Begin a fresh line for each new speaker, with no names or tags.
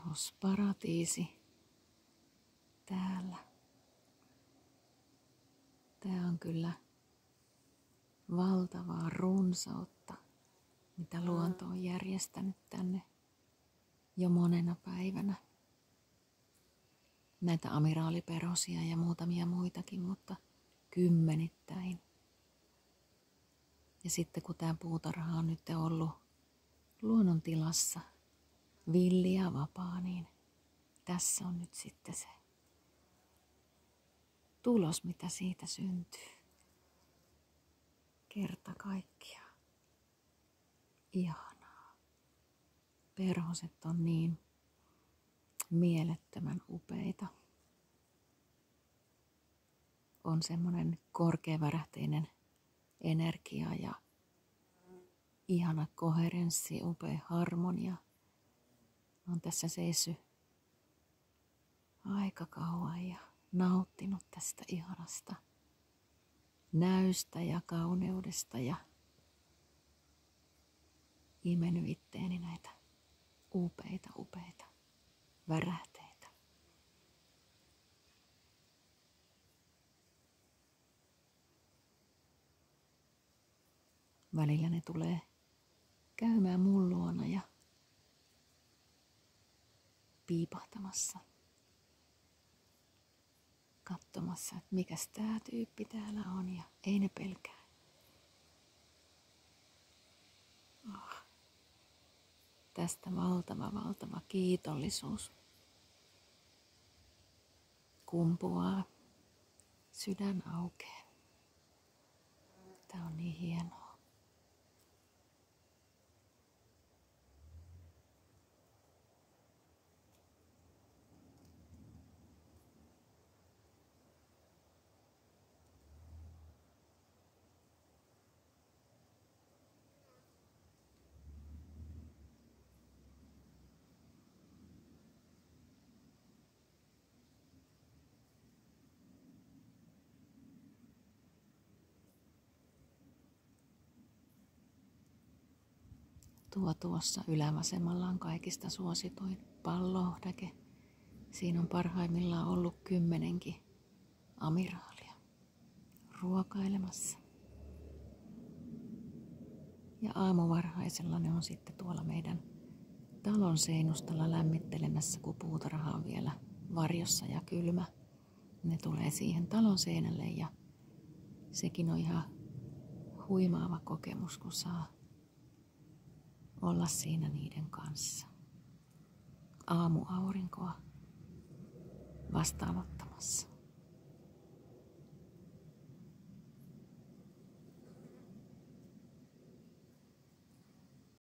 perhosparatiisi täällä. Tää on kyllä valtavaa runsautta, mitä luonto on järjestänyt tänne jo monena päivänä. Näitä amiraaliperhosia ja muutamia muitakin, mutta kymmenittäin. Ja sitten kun tämä puutarha on nyt ollut luonnontilassa villi ja vapaa, niin tässä on nyt sitten se tulos, mitä siitä syntyy. Kerta kaikkiaan. Ihanaa. Perhoset on niin mielettömän upeita. On semmoinen korkeavärähteinen energia ja ihana koherenssi, upea harmonia. Olen tässä seissyt aika kauan ja nauttinut tästä ihanasta näystä ja kauneudesta ja imennyt itteeni näitä upeita värähteitä. Välillä ne tulee käymään mun luona ja piipahtamassa, katsomassa, että mikäs tää tyyppi täällä on, ja ei ne pelkää. Tästä valtava kiitollisuus kumpuaa, sydän aukeaa. Tää on niin hienoa. Tuossa ylävasemmalla on kaikista suosituin pallohdake. Siinä on parhaimmillaan ollut 10 amiraalia ruokailemassa. Ja aamuvarhaisella ne on sitten tuolla meidän talon seinustalla lämmittelemässä, kun puutarha on vielä varjossa ja kylmä. Ne tulee siihen talon seinälle ja sekin on ihan huimaava kokemus, kun saa olla siinä niiden kanssa. Aamuaurinkoa vastaanottamassa.